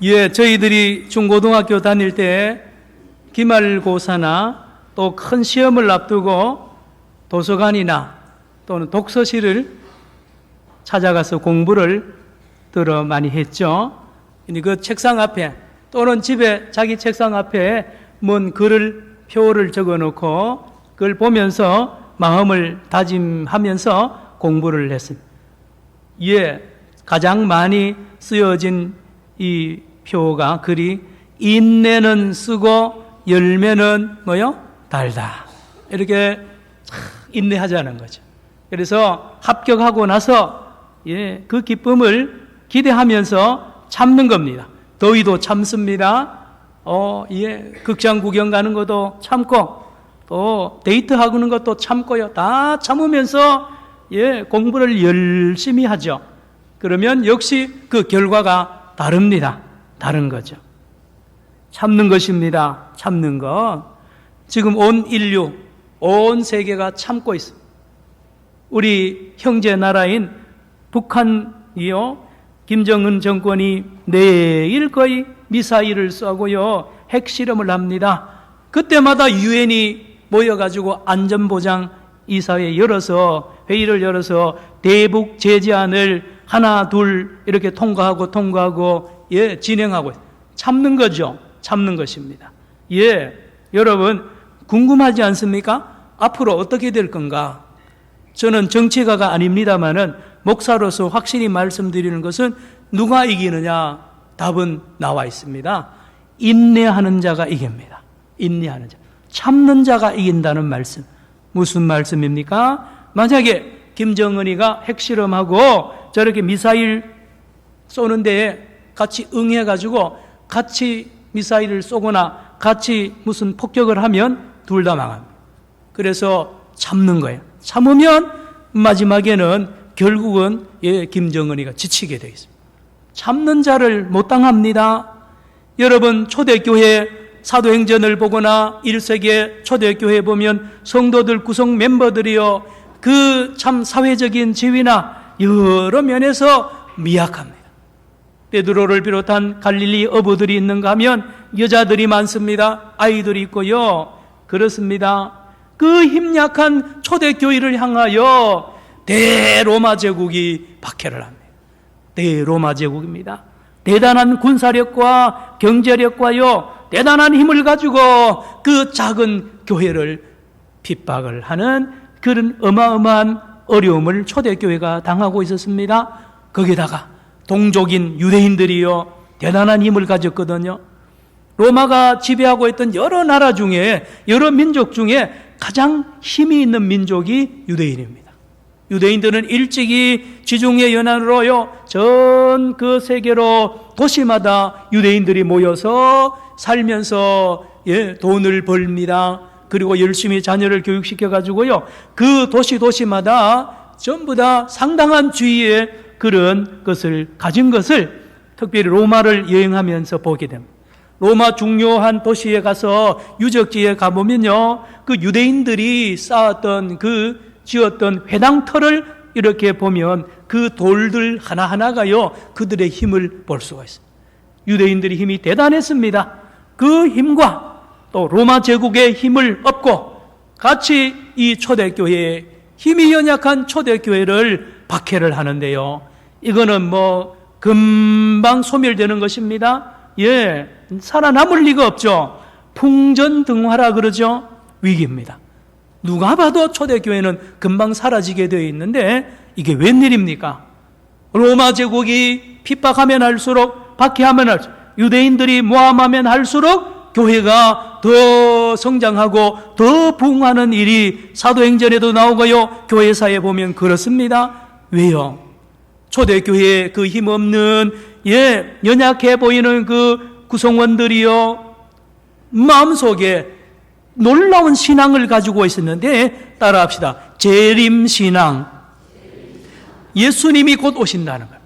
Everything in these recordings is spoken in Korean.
예, 저희들이 중고등학교 다닐 때 기말고사나 또 큰 시험을 앞두고 도서관이나 또는 독서실을 찾아가서 공부를 들어 많이 했죠. 그 책상 앞에 또는 집에 자기 책상 앞에 뭔 글을 표를 적어 놓고 그걸 보면서 마음을 다짐하면서 공부를 했습니다. 예, 가장 많이 쓰여진 이 표가 글이 인내는 쓰고 열매는 뭐요? 달다. 이렇게 인내하자는 거죠. 그래서 합격하고 나서 그 기쁨을 기대하면서 참는 겁니다. 더위도 참습니다. 극장 구경 가는 것도 참고 또 데이트하는 것도 참고요. 다 참으면서 공부를 열심히 하죠. 그러면 역시 그 결과가 다릅니다. 다른 거죠. 참는 것입니다. 참는 것. 지금 온 인류, 온 세계가 참고 있습니다. 우리 형제 나라인 북한이요, 김정은 정권이 내일 거의 미사일을 쏘고요, 핵실험을 합니다. 그때마다 유엔이 모여가지고 안전보장 이사회 열어서, 회의를 열어서 대북 제재안을 하나, 둘 이렇게 통과하고 진행하고 참는 거죠. 참는 것입니다. 여러분 궁금하지 않습니까? 앞으로 어떻게 될 건가? 저는 정치가가 아닙니다만은 목사로서 확실히 말씀드리는 것은 누가 이기느냐? 답은 나와 있습니다. 인내하는 자가 이깁니다. 인내하는 자. 참는 자가 이긴다는 말씀. 무슨 말씀입니까? 만약에 김정은이가 핵실험하고 저렇게 미사일 쏘는 데에 같이 응해가지고 같이 미사일을 쏘거나 같이 무슨 폭격을 하면 둘 다 망합니다. 그래서 참는 거예요. 참으면 마지막에는 결국은 김정은이가 지치게 되어 있습니다. 참는 자를 못 당합니다. 여러분 초대교회 사도행전을 보거나 1세기 초대교회 보면 성도들 구성 멤버들이요, 그 참 사회적인 지위나 여러 면에서 미약합니다. 베드로를 비롯한 갈릴리 어부들이 있는가 하면 여자들이 많습니다. 아이들이 있고요. 그렇습니다. 그 힘약한 초대교회를 향하여 대로마 제국이 박해를 합니다. 대로마 제국입니다. 대단한 군사력과 경제력과요, 대단한 힘을 가지고 그 작은 교회를 핍박을 하는 그런 어마어마한 어려움을 초대교회가 당하고 있었습니다. 거기다가 동족인 유대인들이요, 대단한 힘을 가졌거든요. 로마가 지배하고 있던 여러 나라 중에, 여러 민족 중에 가장 힘이 있는 민족이 유대인입니다. 유대인들은 일찍이 지중해 연안으로요, 전 그 세계로 도시마다 유대인들이 모여서 살면서 돈을 벌입니다. 그리고 열심히 자녀를 교육시켜가지고요, 그 도시마다 전부 다 상당한 주의의 그런 것을 가진 것을 특별히 로마를 여행하면서 보게 됩니다. 로마 중요한 도시에 가서 유적지에 가보면요, 그 유대인들이 쌓았던 지었던 회당터를 이렇게 보면 그 돌들 하나하나가요, 그들의 힘을 볼 수가 있습니다. 유대인들의 힘이 대단했습니다. 그 힘과 또 로마 제국의 힘을 얻고 같이 이 초대교회의 힘이 연약한 초대교회를 박해를 하는데요, 이거는 금방 소멸되는 것입니다. 살아남을 리가 없죠. 풍전등화라 그러죠. 위기입니다. 누가 봐도 초대교회는 금방 사라지게 되어 있는데 이게 웬일입니까? 로마 제국이 핍박하면 할수록, 박해하면 할수록, 유대인들이 모함하면 할수록 교회가 더 성장하고 더 부흥하는 일이 사도행전에도 나오고요, 교회사에 보면 그렇습니다. 왜요? 초대교회의 그 힘없는 연약해 보이는 그 구성원들이요, 마음속에 놀라운 신앙을 가지고 있었는데, 따라합시다. 재림신앙. 예수님이 곧 오신다는 거예요.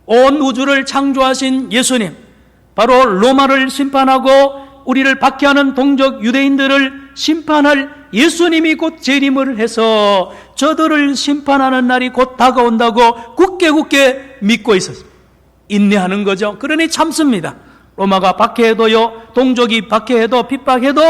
온 우주를 창조하신 예수님, 바로 로마를 심판하고 우리를 박해하는 동족 유대인들을 심판할 예수님이 곧 재림을 해서 저들을 심판하는 날이 곧 다가온다고 굳게 믿고 있었습니다. 인내하는 거죠. 그러니 참습니다. 로마가 박해해도요, 동족이 박해해도 핍박해도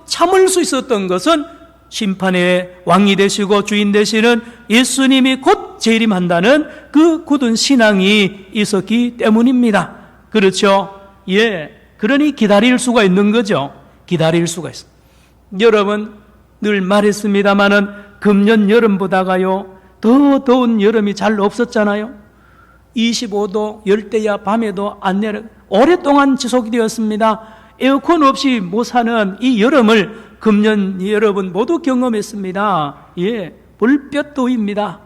참을 수 있었던 것은 심판의 왕이 되시고 주인 되시는 예수님이 곧 재림한다는 그 굳은 신앙이 있었기 때문입니다. 그렇죠? 예. 그러니 기다릴 수가 있는 거죠. 기다릴 수가 있어요. 여러분, 늘 말했습니다마는 금년 여름보다가요, 더 더운 여름이 잘 없었잖아요. 25도, 열대야 밤에도 안 내려, 오랫동안 지속이 되었습니다. 에어컨 없이 못 사는 이 여름을 금년 여러분 모두 경험했습니다. 예, 불볕 더위입니다.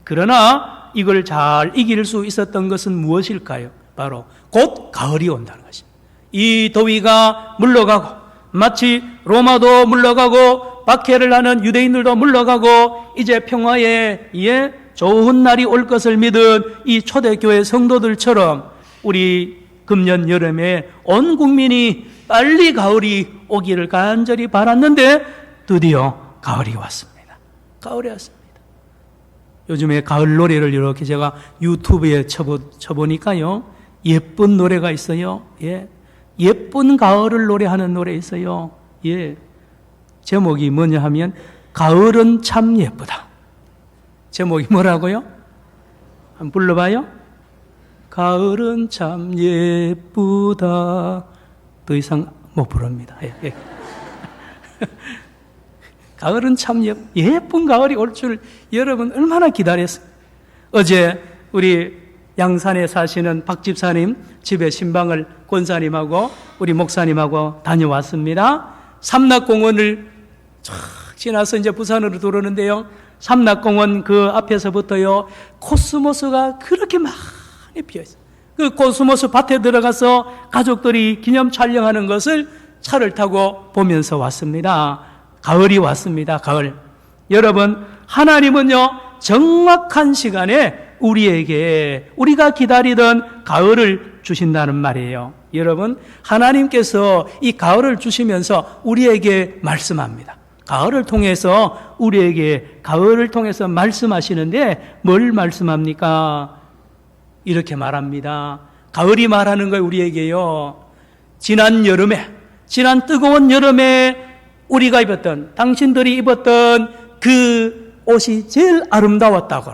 그러나 이걸 잘 이길 수 있었던 것은 무엇일까요? 바로 곧 가을이 온다는 것입니다. 이 더위가 물러가고, 마치 로마도 물러가고 박해를 하는 유대인들도 물러가고 이제 평화의 좋은 날이 올 것을 믿은 이 초대교회 성도들처럼 우리 금년 여름에 온 국민이 빨리 가을이 오기를 간절히 바랐는데 드디어 가을이 왔습니다. 가을이 왔습니다. 요즘에 가을 노래를 이렇게 제가 유튜브에 쳐보니까요, 예쁜 노래가 있어요. 예. 예쁜 가을을 노래하는 노래 있어요. 예. 제목이 뭐냐 하면 가을은 참 예쁘다. 제목이 뭐라고요? 한번 불러봐요. 가을은 참 예쁘다. 더 이상 못 부릅니다. 예, 예. 가을은 참 예쁜 가을이 올 줄 여러분 얼마나 기다렸어요. 어제 우리 양산에 사시는 박 집사님 집에 신방을 권사님하고 우리 목사님하고 다녀왔습니다. 삼락공원을 쫙 지나서 이제 부산으로 들어오는데요, 삼락공원 그 앞에서부터요 코스모스가 그렇게 많이 피어있어요. 그 코스모스 밭에 들어가서 가족들이 기념 촬영하는 것을 차를 타고 보면서 왔습니다. 가을이 왔습니다. 가을. 여러분, 하나님은요 정확한 시간에 우리에게 우리가 기다리던 가을을 주신다는 말이에요. 여러분, 하나님께서 이 가을을 주시면서 우리에게 말씀합니다. 가을을 통해서 우리에게 가을을 통해서 말씀하시는데 뭘 말씀합니까? 이렇게 말합니다. 가을이 말하는 걸 우리에게요, 지난 뜨거운 여름에 우리가 입었던, 당신들이 입었던 그 옷이 제일 아름다웠다고,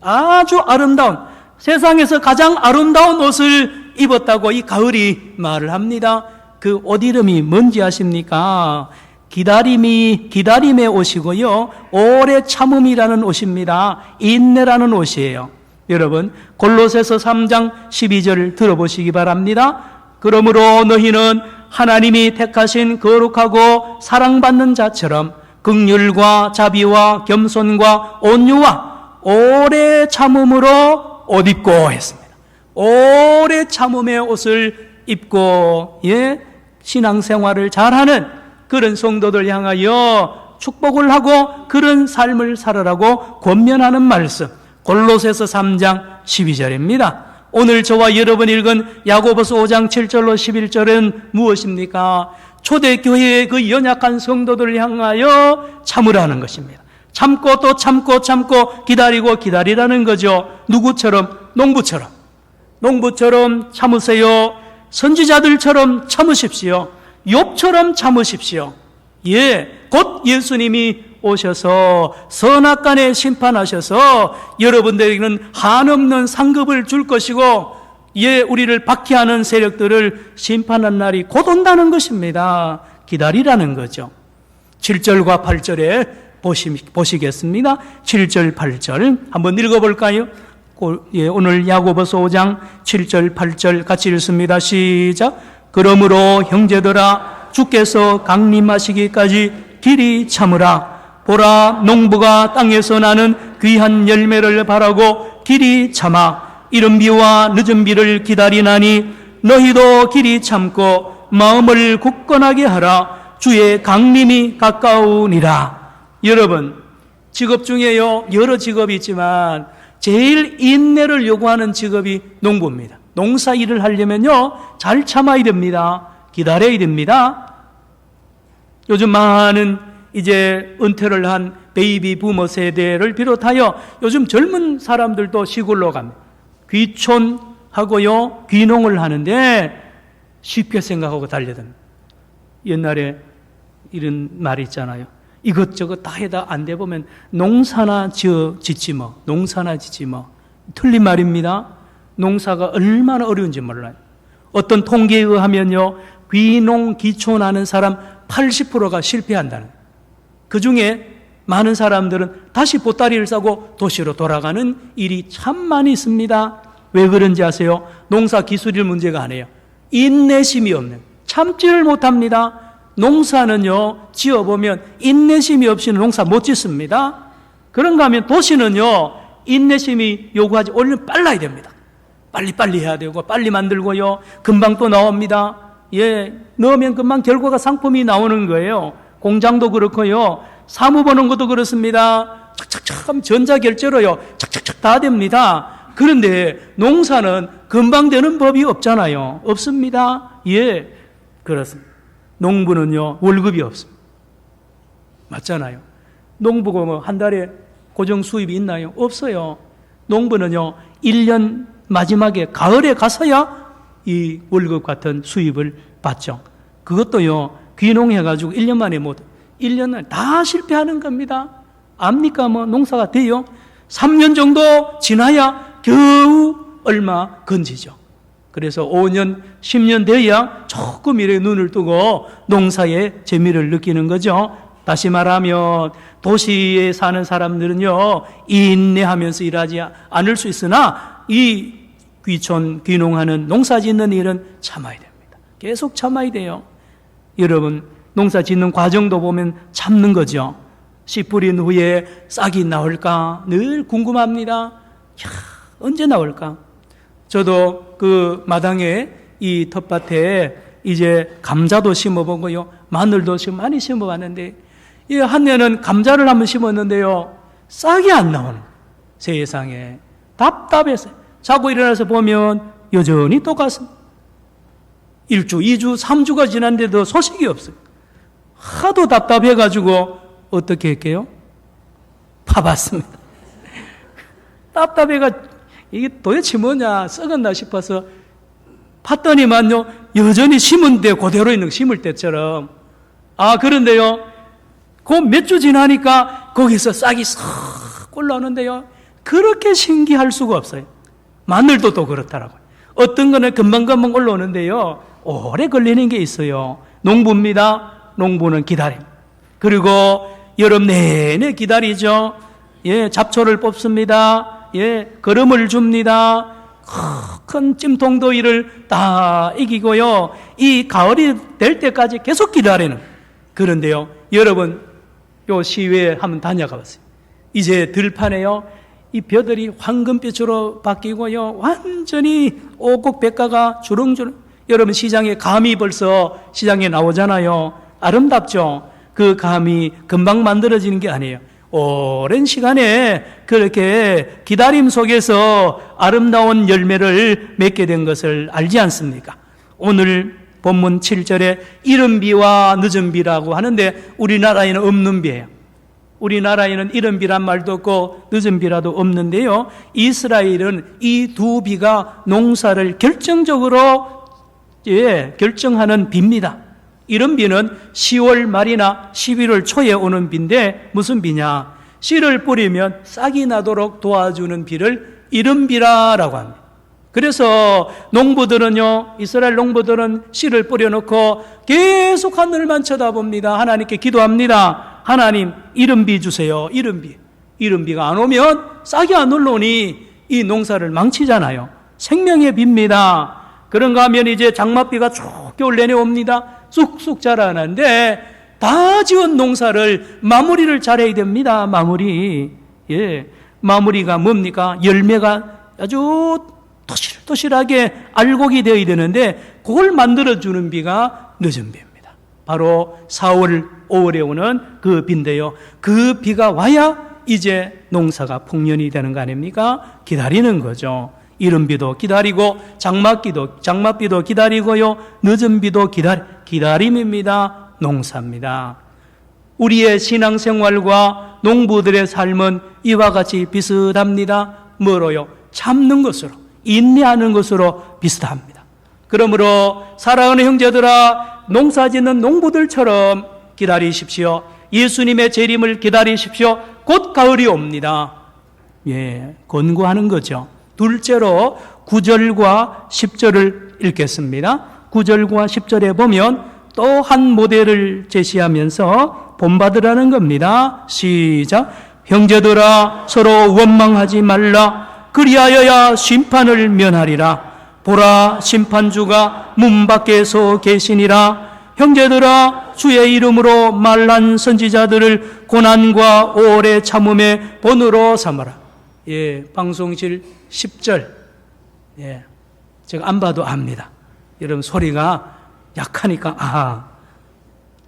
아주 아름다운, 세상에서 가장 아름다운 옷을 입었다고 이 가을이 말을 합니다. 그 옷 이름이 뭔지 아십니까? 기다림의 옷이고요, 오래 참음이라는 옷입니다. 인내라는 옷이에요. 여러분, 골로새서 3장 12절 들어보시기 바랍니다. 그러므로 너희는 하나님이 택하신 거룩하고 사랑받는 자처럼 긍휼과 자비와 겸손과 온유와 오래 참음으로 옷 입고 했습니다. 오래 참음의 옷을 입고 신앙생활을 잘하는 그런 성도들 향하여 축복을 하고 그런 삶을 살아라고 권면하는 말씀, 골로새서 3장 12절입니다. 오늘 저와 여러분이 읽은 야고보서 5장 7절로 11절은 무엇입니까? 초대교회의 그 연약한 성도들을 향하여 참으라는 것입니다. 참고 또 참고 기다리라는 거죠. 누구처럼? 농부처럼 참으세요. 선지자들처럼 참으십시오. 욥처럼 참으십시오. 곧 예수님이 오셔서 선악간에 심판하셔서 여러분들에게는 한없는 상급을 줄 것이고, 우리를 박해하는 세력들을 심판한 날이 곧 온다는 것입니다. 기다리라는 거죠. 7절과 8절에 보시겠습니다. 7절, 8절 한번 읽어볼까요? 오늘 야고보서 5장 7절, 8절 같이 읽습니다. 시작. 그러므로 형제들아, 주께서 강림하시기까지 길이 참으라. 보라, 농부가 땅에서 나는 귀한 열매를 바라고 길이 참아 이른 비와 늦은 비를 기다리나니 너희도 길이 참고 마음을 굳건하게 하라. 주의 강림이 가까우니라. 여러분, 직업 중에요 여러 직업이 있지만 제일 인내를 요구하는 직업이 농부입니다. 농사 일을 하려면요 잘 참아야 됩니다. 기다려야 됩니다. 요즘 많은 이제 은퇴를 한 베이비 부머 세대를 비롯하여 요즘 젊은 사람들도 시골로 갑니다. 귀촌 하고요, 귀농을 하는데 쉽게 생각하고 달려듭니다. 옛날에 이런 말이 있잖아요. 이것저것 다 해다 안 돼 보면 농사나 짓지 뭐. 농사나 짓지 뭐. 틀린 말입니다. 농사가 얼마나 어려운지 몰라요. 어떤 통계에 의하면요, 귀농 귀촌하는 사람 80%가 실패한다는. 그 중에 많은 사람들은 다시 보따리를 싸고 도시로 돌아가는 일이 참 많이 있습니다. 왜 그런지 아세요? 농사 기술일 문제가 아니에요. 인내심이 없는, 참지를 못합니다. 농사는요, 지어보면 인내심이 없이는 농사 못 짓습니다. 그런가 하면 도시는요, 인내심이 요구하지, 얼른 빨라야 됩니다. 빨리빨리 해야 되고, 빨리 만들고요, 금방 또 나옵니다. 예, 넣으면 금방 결과가 상품이 나오는 거예요. 공장도 그렇고요, 사무 보는 것도 그렇습니다. 착착착 하면 전자결제로요, 착착착 다 됩니다. 그런데 농사는 금방 되는 법이 없잖아요. 없습니다. 예, 그렇습니다. 농부는요, 월급이 없습니다. 맞잖아요. 농부가 뭐 한 달에 고정 수입이 있나요? 없어요. 농부는요, 1년 마지막에 가을에 가서야 이 월급 같은 수입을 받죠. 그것도요, 귀농해가지고 1년 만에 못, 1년 만에 다 실패하는 겁니다. 압니까? 뭐 농사가 돼요? 3년 정도 지나야 겨우 얼마 건지죠. 그래서 5년, 10년 돼야 조금 이렇게 눈을 뜨고 농사의 재미를 느끼는 거죠. 다시 말하면 도시에 사는 사람들은요, 인내하면서 일하지 않을 수 있으나 이 귀촌, 귀농하는 농사 짓는 일은 참아야 됩니다. 계속 참아야 돼요. 여러분, 농사 짓는 과정도 보면 참는 거죠. 씨 뿌린 후에 싹이 나올까 늘 궁금합니다. 언제 나올까? 저도 그 마당에 이 텃밭에 이제 감자도 심어보고요, 마늘도 많이 심어봤는데, 이 한 해는 감자를 한번 심었는데요, 싹이 안 나오는 세상에 답답했어요. 자고 일어나서 보면 여전히 똑같습니다. 1주, 2주, 3주가 지났는데도 소식이 없어요. 하도 답답해가지고 어떻게 할게요? 파봤습니다. 답답해가 이게 도대체 뭐냐, 썩었나 싶어서 팠더니만요, 여전히 심은 데 그대로 있는, 심을 때처럼. 아, 그런데요, 그 몇 주 지나니까 거기서 싹이 싹 올라오는데요, 그렇게 신기할 수가 없어요. 마늘도 또 그렇더라고요. 어떤 거는 금방금방 올라오는데요, 오래 걸리는 게 있어요. 농부입니다. 농부는 기다림. 그리고 여름 내내 기다리죠. 예, 잡초를 뽑습니다. 예, 거름을 줍니다. 큰 찜통더위를 다 이기고요, 이 가을이 될 때까지 계속 기다리는. 그런데요, 여러분, 요 시외에 한번 다녀가 봤어요. 이제 들판에요, 이 벼들이 황금빛으로 바뀌고요, 완전히 오곡백과가 주렁주렁. 여러분, 시장에 감이 벌써 시장에 나오잖아요. 아름답죠? 그 감이 금방 만들어지는 게 아니에요. 오랜 시간에 그렇게 기다림 속에서 아름다운 열매를 맺게 된 것을 알지 않습니까? 오늘 본문 7절에 이른 비와 늦은 비라고 하는데, 우리나라에는 없는 비예요. 우리나라에는 이른 비란 말도 없고 늦은 비라도 없는데요, 이스라엘은 이 두 비가 농사를 결정적으로 결정하는 비입니다. 이른 비는 10월 말이나 11월 초에 오는 비인데, 무슨 비냐? 씨를 뿌리면 싹이 나도록 도와주는 비를 이른 비라라고 합니다. 그래서 농부들은요, 이스라엘 농부들은 씨를 뿌려놓고 계속 하늘만 쳐다봅니다. 하나님께 기도합니다. 하나님, 이른 비 주세요. 이른 비. 이른 비가 안 오면 싹이 안 올라오니 이 농사를 망치잖아요. 생명의 비입니다. 그런가 하면 이제 장맛비가 쭉 겨울 내내 옵니다. 쑥쑥 자라는데, 다 지은 농사를 마무리를 잘해야 됩니다. 마무리. 예. 마무리가 뭡니까? 열매가 아주 토실토실하게 알곡이 되어야 되는데, 그걸 만들어주는 비가 늦은 비입니다. 바로 4월, 5월에 오는 그 비인데요, 그 비가 와야 이제 농사가 풍년이 되는 거 아닙니까? 기다리는 거죠. 이른 비도 기다리고 장맛비도 기다리고요, 늦은 비도 기다림입니다. 농사입니다. 우리의 신앙생활과 농부들의 삶은 이와 같이 비슷합니다. 뭐로요? 참는 것으로. 인내하는 것으로 비슷합니다. 그러므로 사랑하는 형제들아, 농사짓는 농부들처럼 기다리십시오. 예수님의 재림을 기다리십시오. 곧 가을이 옵니다. 권고하는 거죠. 둘째로 9절과 10절을 읽겠습니다. 9절과 10절에 보면 또 한 모델을 제시하면서 본받으라는 겁니다. 시작. 형제들아, 서로 원망하지 말라. 그리하여야 심판을 면하리라. 보라, 심판주가 문 밖에서 계시니라. 형제들아, 주의 이름으로 말한 선지자들을 고난과 오래 참음의 본으로 삼아라. 방송실 10절. 제가 안 봐도 압니다. 여러분 소리가 약하니까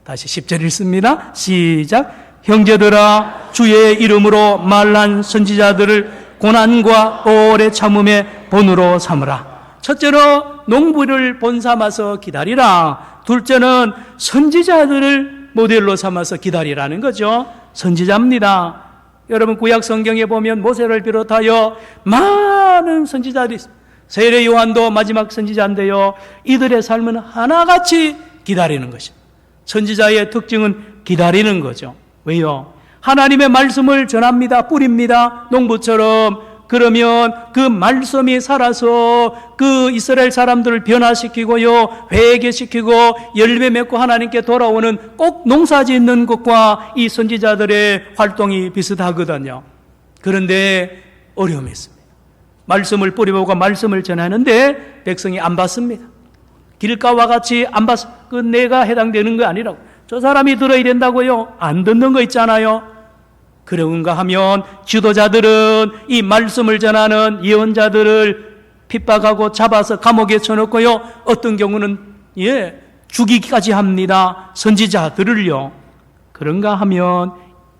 다시 10절 읽습니다. 시작. 형제들아, 주의 이름으로 말한 선지자들을 고난과 오래 참음의 본으로 삼으라. 첫째로 농부를 본 삼아서 기다리라. 둘째는 선지자들을 모델로 삼아서 기다리라는 거죠. 선지자입니다. 여러분 구약 성경에 보면 모세를 비롯하여 많은 선지자들이 있습니다. 세례 요한도 마지막 선지자인데요, 이들의 삶은 하나같이 기다리는 것입니다. 선지자의 특징은 기다리는 거죠. 왜요? 하나님의 말씀을 전합니다. 뿌립니다. 농부처럼. 그러면 그 말씀이 살아서 그 이스라엘 사람들을 변화시키고요, 회개시키고 열매 맺고 하나님께 돌아오는, 꼭 농사 짓는 것과 이 선지자들의 활동이 비슷하거든요. 그런데 어려움이 있습니다. 말씀을 뿌리보고 말씀을 전하는데 백성이 안 받습니다. 길가와 같이 안 받, 그 내가 해당되는 거 아니라고. 저 사람이 들어야 된다고요? 안 듣는 거 있잖아요. 그런가 하면 지도자들은 이 말씀을 전하는 예언자들을 핍박하고 잡아서 감옥에 쳐놓고요, 어떤 경우는 죽이기까지 합니다. 선지자들을요. 그런가 하면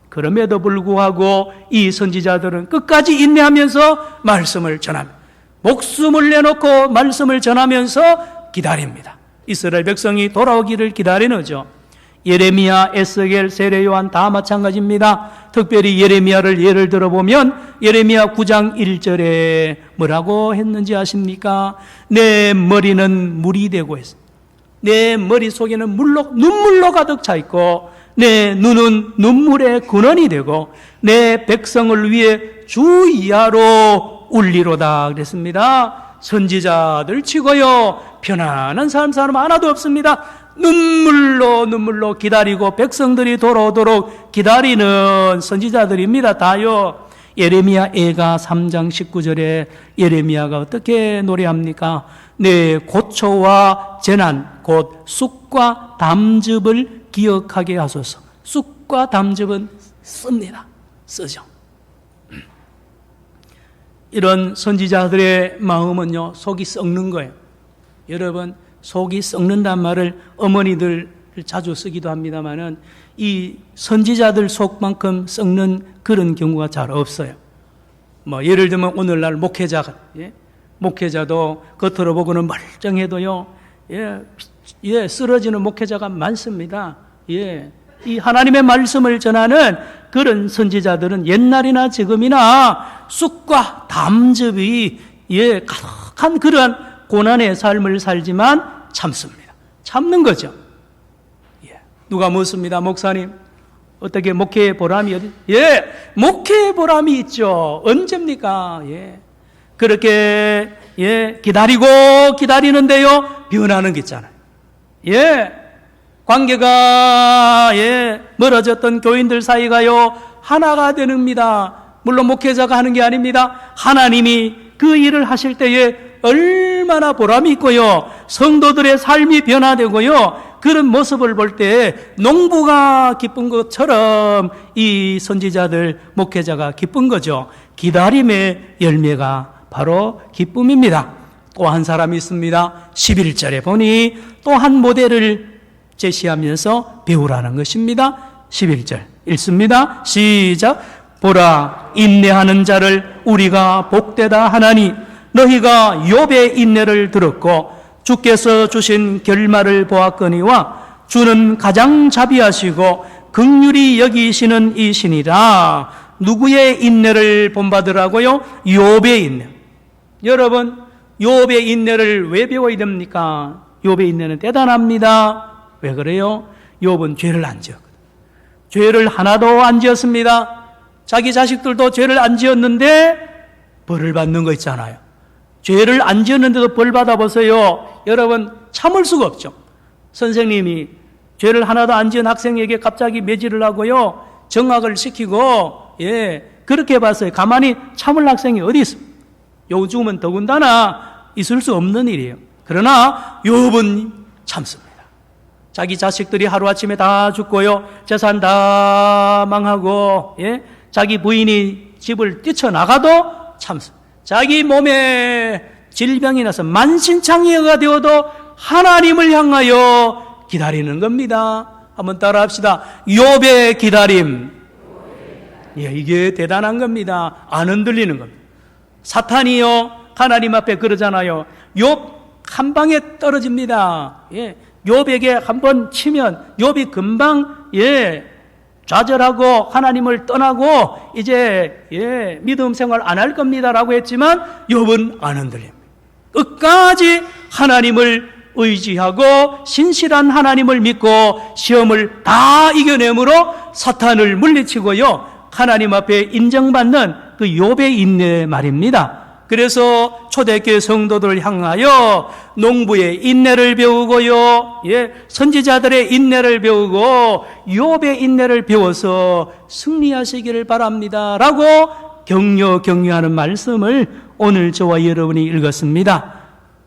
그럼에도 불구하고 이 선지자들은 끝까지 인내하면서 말씀을 전합니다. 목숨을 내놓고 말씀을 전하면서 기다립니다. 이스라엘 백성이 돌아오기를 기다리는 거죠. 예레미야, 에스겔, 세례 요한 다 마찬가지입니다. 특별히 예레미야를 예를 들어보면 예레미야 9장 1절에 뭐라고 했는지 아십니까? 내 머리는 물이 되고 있습니다. 내 머릿속에는 눈물로 가득 차 있고 내 눈은 눈물의 근원이 되고 내 백성을 위해 주야로 울리로다 그랬습니다. 선지자들 치고요, 편안한 사람 하나도 없습니다. 눈물로 기다리고 백성들이 돌아오도록 기다리는 선지자들입니다. 다요. 예레미야 애가 3장 19절에 예레미야가 어떻게 노래합니까? 내 고초와 재난 곧 쑥과 담즙을 기억하게 하소서. 쑥과 담즙은 씁니다. 쓰죠. 이런 선지자들의 마음은요, 속이 썩는 거예요. 여러분, 속이 썩는단 말을 어머니들 자주 쓰기도 합니다만은 이 선지자들 속만큼 썩는 그런 경우가 잘 없어요. 예를 들면 오늘날 목회자가, 목회자도 겉으로 보고는 멀쩡해도요, 쓰러지는 목회자가 많습니다. 이 하나님의 말씀을 전하는 그런 선지자들은 옛날이나 지금이나 쑥과 담즙이 가득한 그런 고난의 삶을 살지만 참습니다. 참는 거죠. 누가 묻습니다. 목사님, 어떻게 목회의 보람이 어디? 목회의 보람이 있죠. 언제입니까? 그렇게 기다리고 기다리는데요, 변하는 게 있잖아요. 관계가 멀어졌던 교인들 사이가요, 하나가 되는입니다. 물론 목회자가 하는 게 아닙니다. 하나님이 그 일을 하실 때에 얼마나 보람이 있고요, 성도들의 삶이 변화되고요, 그런 모습을 볼 때 농부가 기쁜 것처럼 이 선지자들, 목회자가 기쁜 거죠. 기다림의 열매가 바로 기쁨입니다. 또 한 사람이 있습니다. 11절에 보니 또 한 모델을 제시하면서 배우라는 것입니다. 11절 읽습니다. 시작. 보라, 인내하는 자를 우리가 복되다 하나니 너희가 욥의 인내를 들었고 주께서 주신 결말을 보았거니와 주는 가장 자비하시고 긍휼히 여기시는 이시니라. 누구의 인내를 본받으라고요? 욥의 인내. 여러분, 욥의 인내를 왜 배워야 됩니까? 욥의 인내는 대단합니다. 왜 그래요? 욥은 죄를 안 지었거든. 죄를 하나도 안 지었습니다. 자기 자식들도 죄를 안 지었는데 벌을 받는 거 있잖아요. 죄를 안 지었는데도 벌 받아보세요. 여러분, 참을 수가 없죠. 선생님이 죄를 하나도 안 지은 학생에게 갑자기 매질을 하고요, 정학을 시키고, 그렇게 봤어요. 가만히 참을 학생이 어디 있습니까? 요즘은 더군다나 있을 수 없는 일이에요. 그러나 욥은 참습니다. 자기 자식들이 하루아침에 다 죽고요, 재산 다 망하고, 자기 부인이 집을 뛰쳐나가도 참습니다. 자기 몸에 질병이 나서 만신창이가 되어도 하나님을 향하여 기다리는 겁니다. 한번 따라합시다. 욥의 기다림. 이게 대단한 겁니다. 안 흔들리는 겁니다. 사탄이요, 하나님 앞에 그러잖아요. 욥 한 방에 떨어집니다. 욥에게 한번 치면 욥이 금방 좌절하고 하나님을 떠나고 이제 믿음 생활 안 할 겁니다라고 했지만 욥은 안 흔들립니다. 끝까지 하나님을 의지하고 신실한 하나님을 믿고 시험을 다 이겨내므로 사탄을 물리치고요, 하나님 앞에 인정받는 그 욥의 인내 말입니다. 그래서 초대교회 성도들을 향하여 농부의 인내를 배우고요, 선지자들의 인내를 배우고 욥의 인내를 배워서 승리하시기를 바랍니다 라고 격려하는 말씀을 오늘 저와 여러분이 읽었습니다.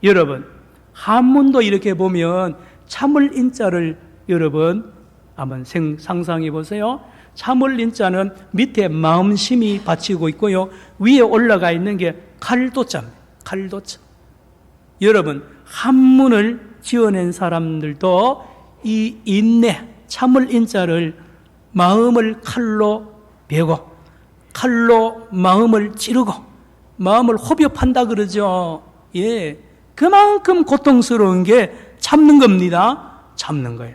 여러분, 한문도 이렇게 보면 참을 인자를 여러분 한번 상상해 보세요. 참을 인자는 밑에 마음심이 받치고 있고요, 위에 올라가 있는 게 칼도자입니다. 칼도자. 여러분, 한문을 지어낸 사람들도 이 인내, 참을 인자를 마음을 칼로 베고 칼로 마음을 찌르고 마음을 호흡한다 그러죠. 그만큼 고통스러운 게 참는 겁니다. 참는 거예요.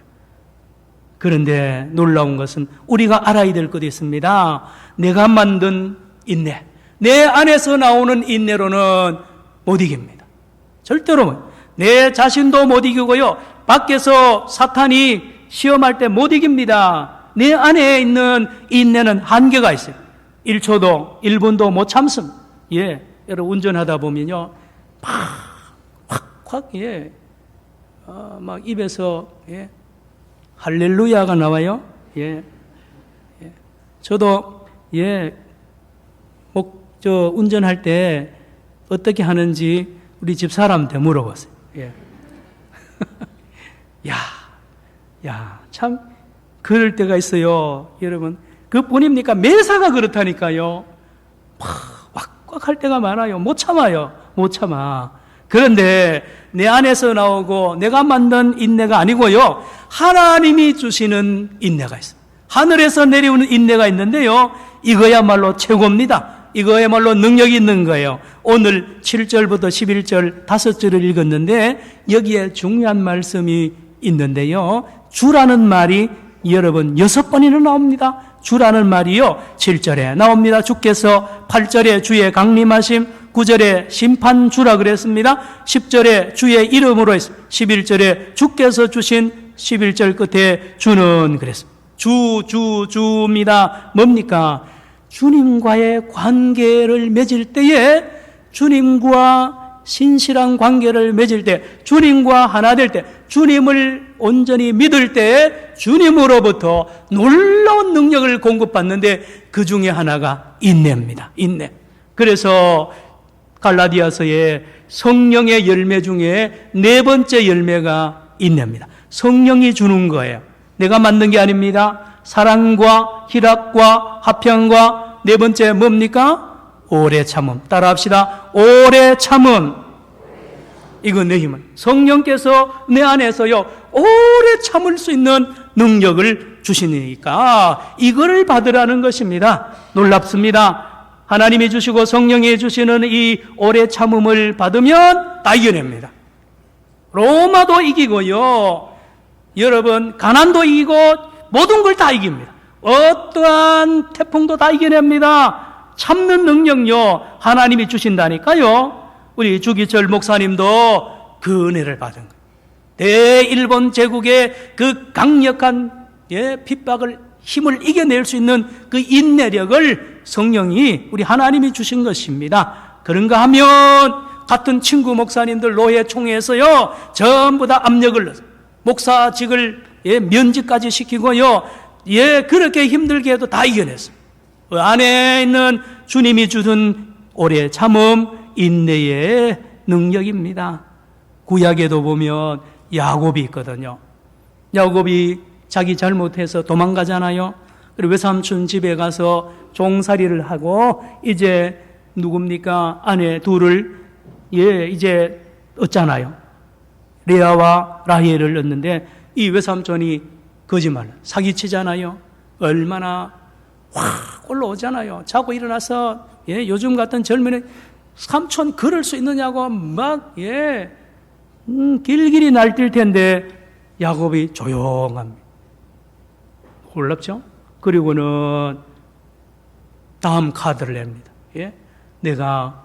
그런데 놀라운 것은 우리가 알아야 될 것이 있습니다. 내가 만든 인내, 내 안에서 나오는 인내로는 못 이깁니다. 절대로 내 자신도 못 이기고요, 밖에서 사탄이 시험할 때 못 이깁니다. 내 안에 있는 인내는 한계가 있어요. 1초도 1분도 못 참습니다. 여러분 운전하다 보면요, 확 막 입에서 할렐루야가 나와요. 저도 운전할 때 어떻게 하는지 우리 집 사람한테 물어봤어요. 참 그럴 때가 있어요. 여러분, 그뿐입니까? 매사가 그렇다니까요. 꽉 할 때가 많아요. 못 참아요. 못 참아. 그런데 내 안에서 나오고 내가 만든 인내가 아니고요, 하나님이 주시는 인내가 있습니다. 하늘에서 내려오는 인내가 있는데요, 이거야말로 최고입니다. 이거야말로 능력이 있는 거예요. 오늘 7절부터 11절 5절을 읽었는데 여기에 중요한 말씀이 있는데요, 주라는 말이 여러분 6번이나 나옵니다. 주라는 말이요, 7절에 나옵니다. 주께서 8절에 주의 강림하심, 9절에 심판 주라 그랬습니다. 10절에 주의 이름으로 했습니다. 11절에 주께서 주신 11절 끝에 주는 그랬습니다. 주입니다. 뭡니까? 주님과의 관계를 맺을 때에, 주님과 신실한 관계를 맺을 때, 주님과 하나 될 때, 주님을 온전히 믿을 때 주님으로부터 놀라운 능력을 공급받는데 그 중에 하나가 인내입니다. 인내. 그래서 갈라디아서의 성령의 열매 중에 4번째 열매가 인내입니다. 성령이 주는 거예요. 내가 만든 게 아닙니다. 사랑과 희락과 화평과 4번째 뭡니까? 오래 참음. 따라합시다. 오래 참음. 이거 내 힘은 성령께서 내 안에서요 오래 참을 수 있는 능력을 주시니까 이거를 받으라는 것입니다. 놀랍습니다. 하나님이 주시고 성령이 주시는 이 오래 참음을 받으면 다 이겨냅니다. 로마도 이기고요, 여러분 가난도 이기고 모든 걸 다 이깁니다. 어떠한 태풍도 다 이겨냅니다. 참는 능력요 하나님이 주신다니까요. 우리 주기철 목사님도 그 은혜를 받은 거예요. 대일본 제국의 그 강력한 핍박을 힘을 이겨낼 수 있는 그 인내력을 성령이 우리 하나님이 주신 것입니다. 그런가 하면 같은 친구 목사님들 노예총회에서요 전부 다 압력을 넣어서 목사직을 면직까지 시키고요 그렇게 힘들게 해도 다 이겨냈어요. 그 안에 있는 주님이 주신 오래 참음, 인내의 능력입니다. 구약에도 보면 야곱이 있거든요. 야곱이 자기 잘못해서 도망가잖아요. 그리고 외삼촌 집에 가서 종살이를 하고 이제 누굽니까? 아내 둘을 이제 얻잖아요. 레아와 라헬을 얻는데 이 외삼촌이 거짓말 사기치잖아요. 얼마나 확 올라오잖아요. 자고 일어나서 요즘 같은 젊은이 삼촌 그럴 수 있느냐고 막 길길이 날뛸 텐데 야곱이 조용합니다. 놀랍죠? 그리고는 다음 카드를 냅니다. 내가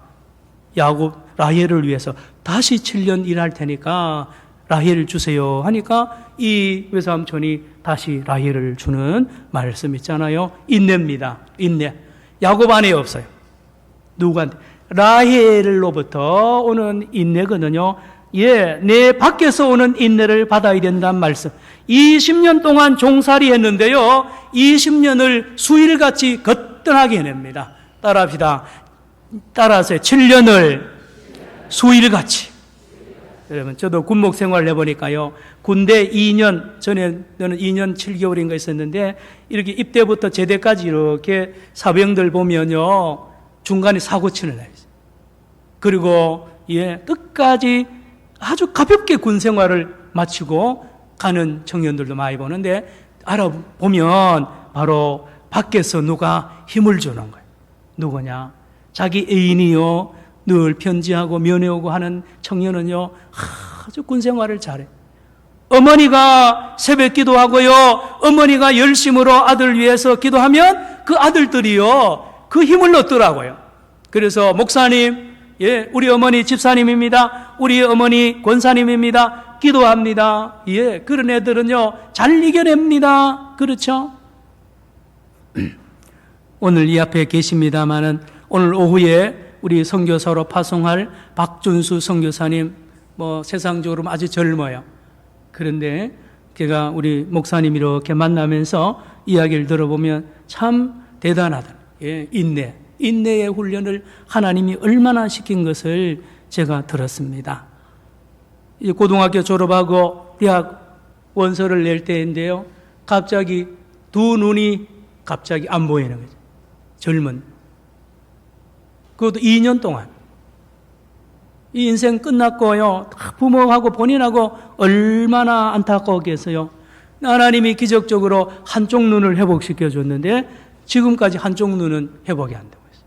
야곱 라헬을 위해서 다시 7년 일할 테니까 라헬을 주세요 하니까 이 외삼촌이 다시 라헬을 주는 말씀 있잖아요. 인내입니다. 인내. 야곱 안에 없어요. 누구한테? 라헬로부터 오는 인내거든요. 내 밖에서 오는 인내를 받아야 된다는 말씀. 20년 동안 종살이 했는데요. 20년을 수일같이 거뜬하게 해냅니다. 따라합시다. 따라서 7년을 수일같이. 여러분, 저도 군목 생활을 해보니까요. 군대 2년, 전에는 2년 7개월인가 있었는데, 이렇게 입대부터 제대까지 이렇게 사병들 보면요. 중간에 사고치는 날 있어요. 그리고, 끝까지 아주 가볍게 군 생활을 마치고 가는 청년들도 많이 보는데, 알아보면 바로 밖에서 누가 힘을 주는 거예요. 누구냐? 자기 애인이요. 늘 편지하고 면회오고 하는 청년은요, 아주 군 생활을 잘해. 어머니가 새벽 기도하고요, 어머니가 열심으로 아들 위해서 기도하면 그 아들들이요, 그 힘을 얻더라고요. 그래서 목사님, 우리 어머니 집사님입니다. 우리 어머니 권사님입니다. 기도합니다. 그런 애들은요, 잘 이겨냅니다. 그렇죠? 오늘 이 앞에 계십니다마는 오늘 오후에 우리 선교사로 파송할 박준수 선교사님, 세상적으로 아주 젊어요. 그런데 제가 우리 목사님 이렇게 만나면서 이야기를 들어보면 참 대단하다. 인내의 훈련을 하나님이 얼마나 시킨 것을 제가 들었습니다. 이제 고등학교 졸업하고 대학 원서를 낼 때인데요. 갑자기 두 눈이 갑자기 안 보이는 거죠. 젊은. 그것도 2년 동안. 이 인생 끝났고요. 부모하고 본인하고 얼마나 안타까웠겠어요. 하나님이 기적적으로 한쪽 눈을 회복시켜 줬는데 지금까지 한쪽 눈은 회복이 안 되고 있어요.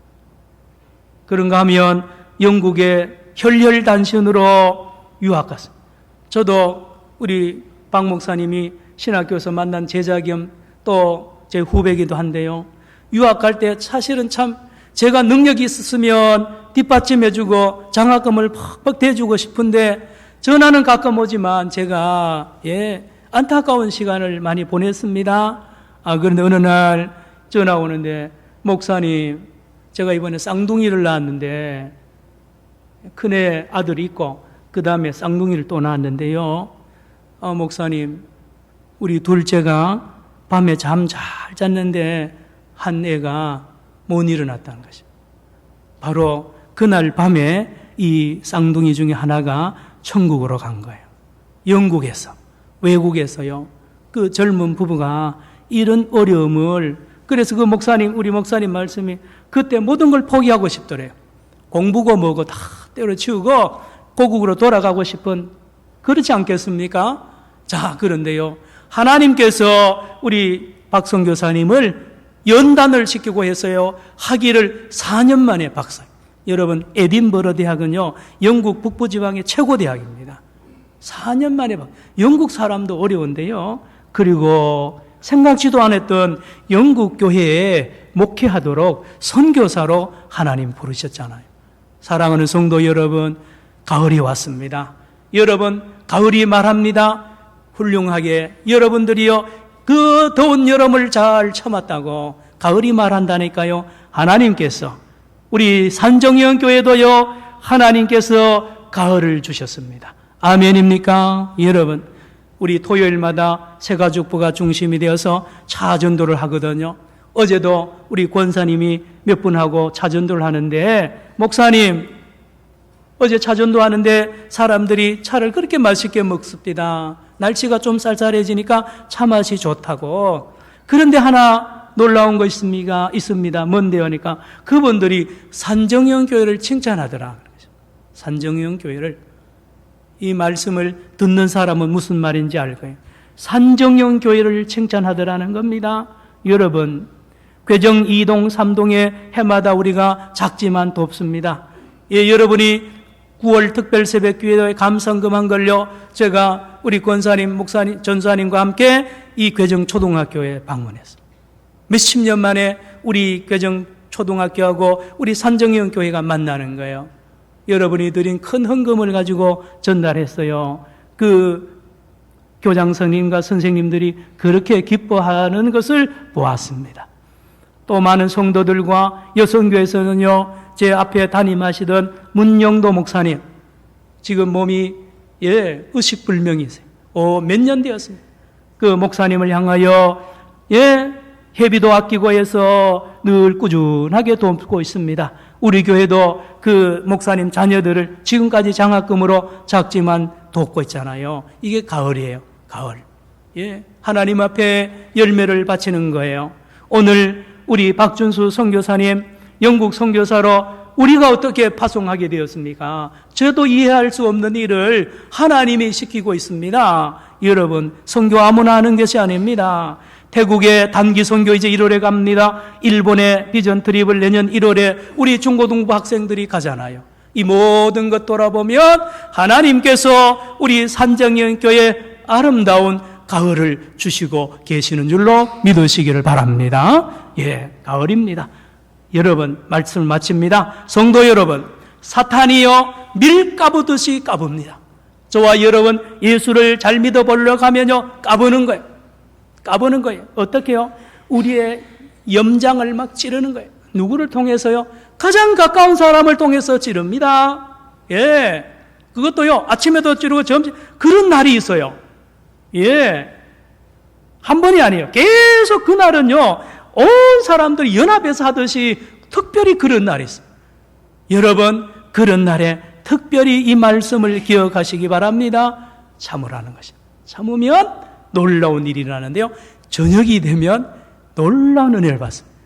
그런가 하면 영국의 혈혈단신으로 유학 갔습니다. 저도 우리 박 목사님이 신학교에서 만난 제자 겸 또 제 후배기도 한데요. 유학 갈 때 사실은 참 제가 능력이 있었으면 뒷받침해주고 장학금을 퍽퍽 대주고 싶은데 전화는 가끔 오지만 제가 안타까운 시간을 많이 보냈습니다. 그런데 어느 날 전화 오는데 목사님 제가 이번에 쌍둥이를 낳았는데 큰애 아들이 있고 그 다음에 쌍둥이를 또 낳았는데요. 목사님 우리 둘째가 밤에 잠 잘 잤는데 한 애가 못 일어났다는 것이죠. 바로 그날 밤에 이 쌍둥이 중에 하나가 천국으로 간 거예요. 영국에서, 외국에서요. 그 젊은 부부가 이런 어려움을, 그래서 그 목사님, 우리 목사님 말씀이 그때 모든 걸 포기하고 싶더래요. 공부고 뭐고 다 때려치우고 고국으로 돌아가고 싶은, 그렇지 않겠습니까? 자, 그런데요. 하나님께서 우리 박성교사님을 연단을 시키고 해서요. 학위를 4년 만에 박사. 여러분, 에딘버러 대학은요. 영국 북부 지방의 최고 대학입니다. 4년 만에 영국 사람도 어려운데요. 그리고 생각지도 않았던 영국 교회에 목회하도록 선교사로 하나님 부르셨잖아요. 사랑하는 성도 여러분, 가을이 왔습니다. 여러분, 가을이 말합니다. 훌륭하게 여러분들이요, 그 더운 여름을 잘 참았다고 가을이 말한다니까요. 하나님께서, 우리 산정형교회도요, 하나님께서 가을을 주셨습니다. 아멘입니까? 여러분, 우리 토요일마다 새가족부가 중심이 되어서 차전도를 하거든요. 어제도 우리 권사님이 몇 분하고 차전도를 하는데, 목사님, 어제 차전도 하는데 사람들이 차를 그렇게 맛있게 먹습니다. 날씨가 좀 쌀쌀해지니까 차 맛이 좋다고. 그런데 하나 놀라운 거 있습니다. 뭔데요? 하니까 그분들이 산정형 교회를 칭찬하더라. 산정형 교회를. 이 말씀을 듣는 사람은 무슨 말인지 알 거예요. 산정형 교회를 칭찬하더라는 겁니다. 여러분, 괴정 2동, 3동에 해마다 우리가 작지만 돕습니다. 예, 여러분이 9월 특별 새벽 기도회 감성금한 걸요, 제가 우리 권사님, 목사님, 전사님과 함께 이 괴정 초등학교에 방문했어요. 몇십 년 만에 우리 괴정 초등학교하고 우리 산정형 교회가 만나는 거예요. 여러분이 드린 큰 헌금을 가지고 전달했어요. 그 교장 선생님과 선생님들이 그렇게 기뻐하는 것을 보았습니다. 또 많은 성도들과 여성교회에서는요, 제 앞에 담임하시던 문영도 목사님, 지금 몸이 의식불명이세요. 몇 년 되었습니다. 그 목사님을 향하여 회비도 아끼고 해서 늘 꾸준하게 돕고 있습니다. 우리 교회도 그 목사님 자녀들을 지금까지 장학금으로 작지만 돕고 있잖아요. 이게 가을이에요. 가을. 하나님 앞에 열매를 바치는 거예요. 오늘 우리 박준수 선교사님, 영국 선교사로 우리가 어떻게 파송하게 되었습니까? 저도 이해할 수 없는 일을 하나님이 시키고 있습니다. 여러분, 선교 아무나 하는 것이 아닙니다. 태국의 단기 선교 이제 1월에 갑니다. 일본의 비전 트립을 내년 1월에 우리 중고등부 학생들이 가잖아요. 이 모든 것 돌아보면 하나님께서 우리 산정형 교회 아름다운 가을을 주시고 계시는 줄로 믿으시기를 바랍니다. 가을입니다. 여러분, 말씀을 마칩니다. 성도 여러분, 사탄이요 밀 까부듯이 까붑니다. 저와 여러분 예수를 잘 믿어보려고 하면요 까부는 거예요. 까부는 거예요. 어떻게요? 우리의 염장을 막 찌르는 거예요. 누구를 통해서요? 가장 가까운 사람을 통해서 찌릅니다. 그것도요 아침에도 찌르고 점심, 그런 날이 있어요. 한 번이 아니에요. 계속 그날은요 온 사람들이 연합해서 하듯이 특별히 그런 날이 있어요. 여러분, 그런 날에 특별히 이 말씀을 기억하시기 바랍니다. 참으라는 것이죠. 참으면 놀라운 일이 일어나는데요, 저녁이 되면 놀라운 은혜를 받습니다.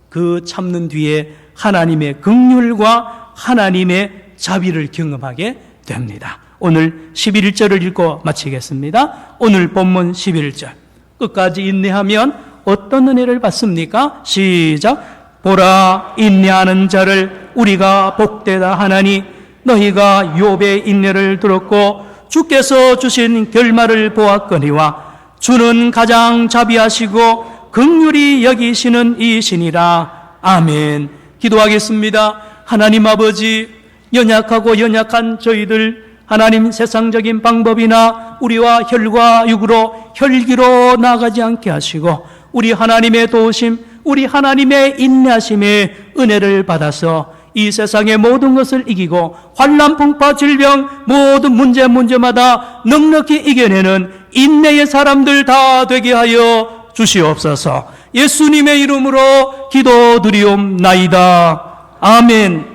그 참는 뒤에 하나님의 긍휼과 하나님의 자비를 경험하게 됩니다. 오늘 11절을 읽고 마치겠습니다. 오늘 본문 11절 끝까지 인내하면 어떤 은혜를 받습니까? 시작. 보라, 인내하는 자를 우리가 복되다 하나니 너희가 욥의 인내를 들었고 주께서 주신 결말을 보았거니와 주는 가장 자비하시고 긍휼히 여기시는 이시니라. 아멘. 기도하겠습니다. 하나님 아버지, 연약하고 연약한 저희들, 하나님 세상적인 방법이나 우리와 혈과 육으로 혈기로 나가지 않게 하시고 우리 하나님의 도우심, 우리 하나님의 인내하심의 은혜를 받아서 이 세상의 모든 것을 이기고 환난, 풍파, 질병 모든 문제마다 넉넉히 이겨내는 인내의 사람들 다 되게 하여 주시옵소서. 예수님의 이름으로 기도드리옵나이다. 아멘.